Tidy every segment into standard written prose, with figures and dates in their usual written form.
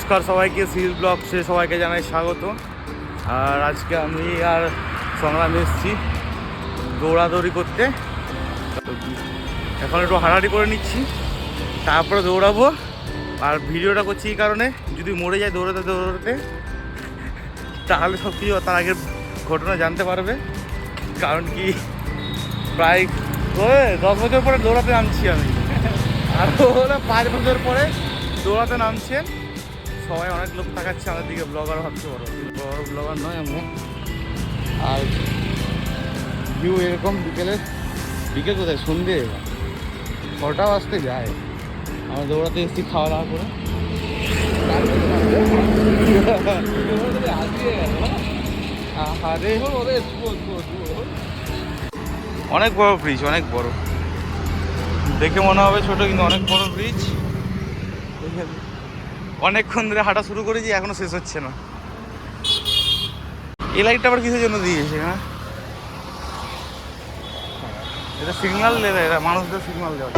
নমস্কার সবাইকে, সিরিজ ব্লগসে সবাইকে জানাই স্বাগত। আর আজকে আমি আর সংগ্রাম এসেছি দৌড়াদৌড়ি করতে। এখন একটু হাঁটাহাঁটি করে নিচ্ছি, তারপরে দৌড়াবো। আর ভিডিওটা করছি এই কারণে, যদি মরে যায় দৌড়াতে দৌড়াতে তাহলে সব কিছু তার আগের ঘটনা জানতে পারবে। কারণ কি, প্রায় 10 বছর পরে দৌড়াতে নামছি আমি, আর ওরা 5 বছর পরে দৌড়াতে নামছে। সবাই অনেক লোক তাকাচ্ছে আমাদের দিকে, ব্লগার ভাবছে, বড় ব্লগার নয় আমরা। আর ভিউ এরকম বিকেল কোথায়, সন্ধে 6টা বাজতে যায়। আমরা দৌড়াতে এসেছি খাওয়া দাওয়া করে। অনেক বড় ব্রিজ, অনেক বড়। দেখে মনে হবে ছোট, কিন্তু অনেক বড় ব্রিজ। অনেকক্ষণ ধরে হাঁটা শুরু করেছি, এখনো শেষ হচ্ছে না। এই লাইটটা আবার কিসের জন্য দিয়েছে? হ্যাঁ, এটা সিগন্যাল দেবে, এরা মানুষদের সিগন্যাল দেওয়া।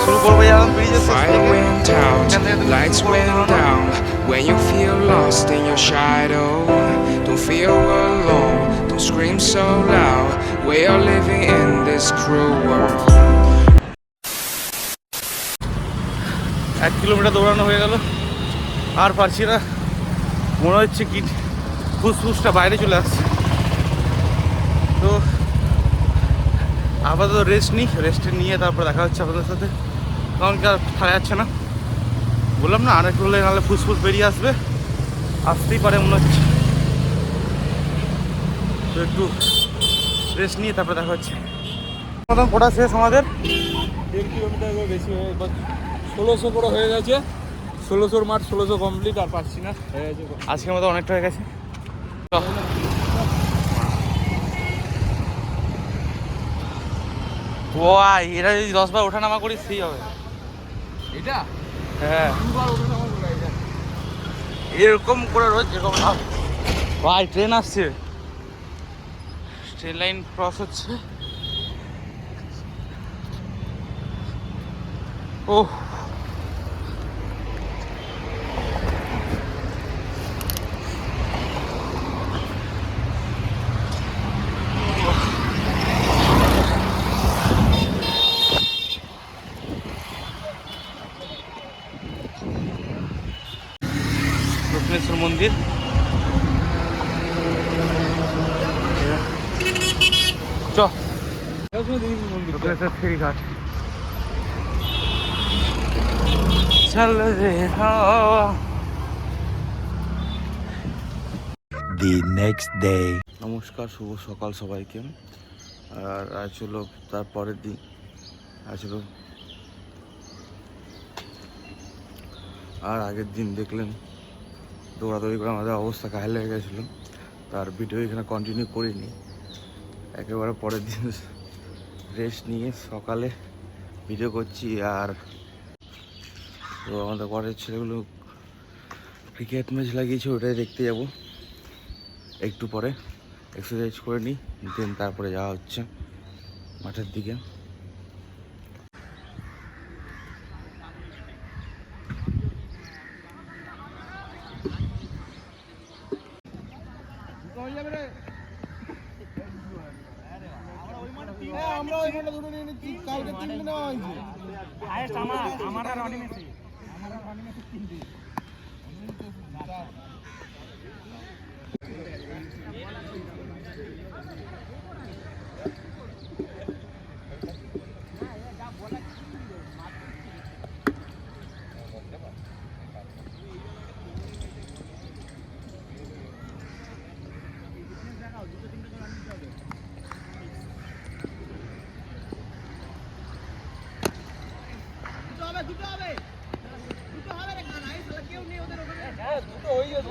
শুরু করবো যখন ব্রিজের Fire went out, lights went down. When you feel lost in your shadow, don't feel alone, don't scream so loud. We are living in this cruel world. 1 kilometre দৌড়ানো হয়ে গেল, আর পারছি না। মনে হচ্ছে কি ফুসফুসটা বাইরে চলে আসছে। তো আপাতত রেস্ট নিয়ে তারপর দেখা হচ্ছে আপনাদের সাথে। কারণ কি আর থাকা যাচ্ছে না, বললাম না, আরেক হলে নাহলে ফুসফুস বেরিয়ে আসতেই পারে মনে হচ্ছে। তো একটু রেস্ট নিয়ে তারপরে দেখা হচ্ছে। মতন পড়া শেষ আমাদের। 1.5 কিলোমিটার বেশি হয়ে, 1600 করে হয়ে গেছে। 1600 মাঠ, 1600 কমপ্লিট। আর পারছি না, হয়ে গেছে আজকের মতো অনেকটা হয়ে গেছে। ওয়াই, এটা যদি 10 বার ওঠানামা করি সেই হবে। এটা হ্যাঁ, 2 বার ওঠানামা করে এটা। এরকম করে রোজ এরকম না ভাই। ট্রেন আসছে, ট্রেন লাইন ক্রস হচ্ছে। ওহ, দক্ষিণেশ্বর মন্দির। দক্ষিণেশ্বর ফেরিঘাট। চল রে হাওয়া। The next day. নমস্কার, শুভ সকাল সবাইকে। আর আজ হলো তার পরের দিন। আজ হলো, আর আগের দিন দেখলেন দৌড়াদৌড়ি করে আমাদের অবস্থা ঘায়ল হয়ে গেছিলো। তার ভিডিও এখানে কন্টিনিউ করিনি, একেবারে পরের দিন রেস্ট নিয়ে সকালে ভিডিও করছি। আর তো আমাদের পরের ছেলেগুলো ক্রিকেট ম্যাচ লাগিয়েছে, ওটাই দেখতে যাব একটু পরে। এক্সারসাইজ করে নিই, দেন তারপরে যাওয়া হচ্ছে মাঠের দিকে। আমরা ওইখানটা দুটো নিয়ে নিচ্ছি, কালকে 3 নেওয়া হয়েছে। আমার আর রনি মেসি, আমার আর রনি মেসি 3 দিন। দুটো হয়ে গেছে।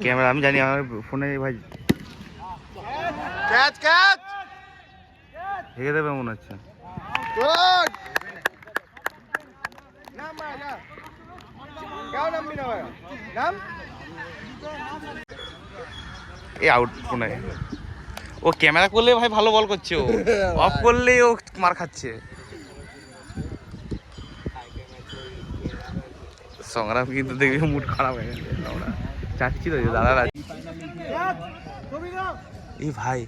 ক্যামেরা আমি জানি আমার ফোনে ভাই ক্যাচ ক্যাচ হেগে দেবে মনে হচ্ছে। এই আউট ফোনে ও ক্যামেরা করলে ভাই ভালো বল করছে, ও অফ করলে ও মার খাচ্ছে। সংগ্রাম কিন্তু দেখবি মুড খারাপ হয়ে গেছে, আমরা চাচ্ছি তো দাদারা। এই ভাই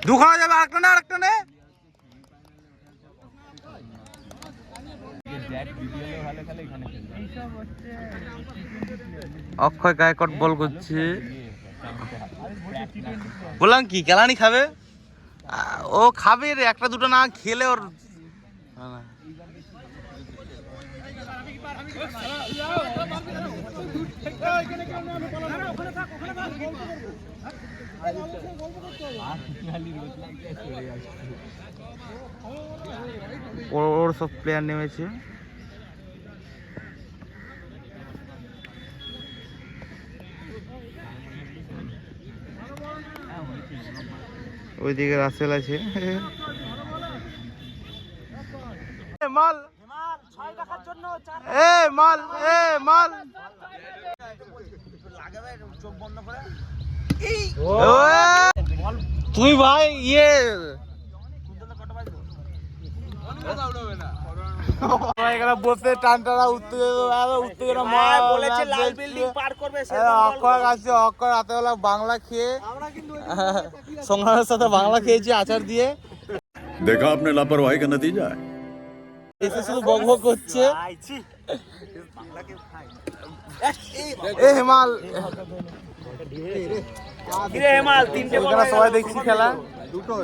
দুখানা যাবে, আরেকটা না আরেকটা নে। অক্ষয় গায়কট বল করছে, বললাম কি কেলানি খাবে, ও খাবে রে, একটা দুটো না খেলে ওর ওর সব প্লেয়ার নেমেছে। ওইদিকে রাসেল আছে, মাল এ মাল এ মাল তুই ভাই ইয়ে বসে টান টানা উত্তেজনা বলেছে লাল বিল্ডিং পার করবে, অক্ষয় আছে, অক্ষয় রাতেবেলা বাংলা খেয়ে সংগ্রামের সাথে বাংলা খেয়েছি আচার দিয়ে। देखा आपने लापरवाही का नतीजा है। এসে শুধু বক বক করছে। এ হেমাল কিরে হেমাল, তিনটে বল সবাই দেখছি খেলা,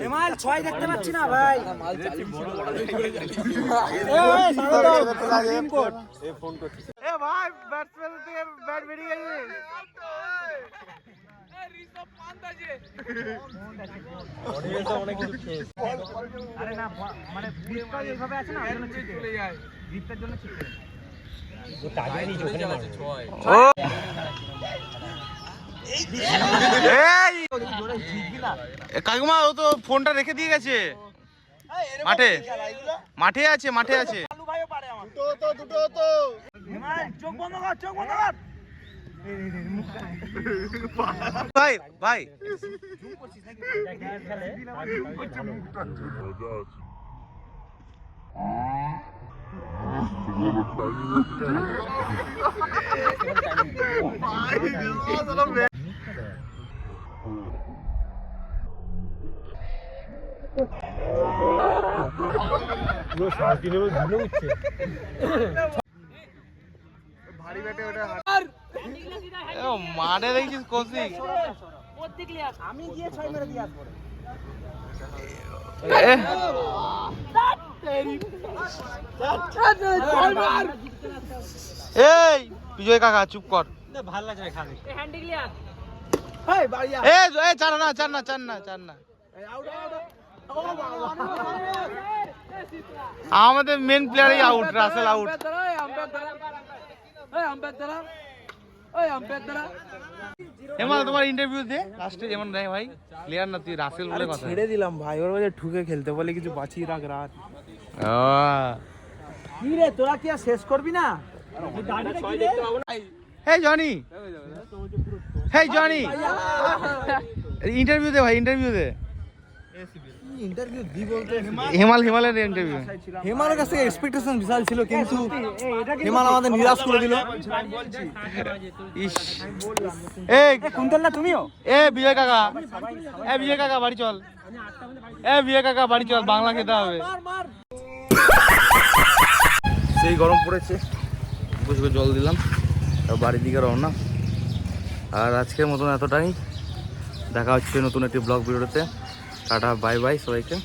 হেমাল 6 দেখতে পাচ্ছি না ভাই। এ ভাই ব্যাটসম্যান থেকে ব্যাট বেরিয়ে গেছে। আরে না মানে গ্রিপটা এইভাবে আছে না, ওখানে চলে যায়, গ্রিপটার জন্য ছিটকে ও টাগে নি ওখানে মারছে 6। ও এই কাকুমা ও তো ফোনটা রেখে দিয়ে গেছে মাঠে, মাঠে আছে মাঠে আছে। দুটো তো চোখ বন্ধ কর, চোখ বন্ধ কর ভাই ভাই। মাঠে দেখছিস কৌশিক, আমি গিয়ে 6 মেরে দিয়ে আসবো। এই বিজয় কাকা চুপ কর, ভালো লাগছে খালি চার না চার না চার না চার না। আমাদের মেন প্লেয়ারই আউট, রাসেল আউট। হেমাল তোমার ইন্টারভিউ দে লাস্টে, যেমন দেয় ভাই প্লেয়ার না তুই রাসেল বলে কথা। ছেড়ে দিলাম ভাই, ওর কাছে ঠুকে খেলতে বলে কিছু বাঁচিয়ে রাখ রাত। কি রে তোরা কি আর শেষ করবি না? হেই জনি, হেই জনি ইন্টারভিউ দে ভাই, ইন্টারভিউ দে। ইন্টারভিউ দি বলতে হিমালের ইন্টারভিউ, হেমালের কাছ থেকে এক্সপেকটেশন বিশাল ছিল, কিন্তু হেমাল আমাদের নিরাশ করে দিল। ইস এই কুন্তল তুমিও এ বিজয় কাকা, এ বিজয় কাকা বাড়ি চল, এ বিজয় কাকা বাড়ি চল, বাংলা খেতে হবে। সেই গরম পড়েছে, বুঝবে জল দিলাম, বাড়ির দিকে রওনা। আর আজকের মতন এতটাই, দেখা হচ্ছে নতুন একটি ব্লগ ভিডিওতে। টাটা বাই বাই সবাইকে।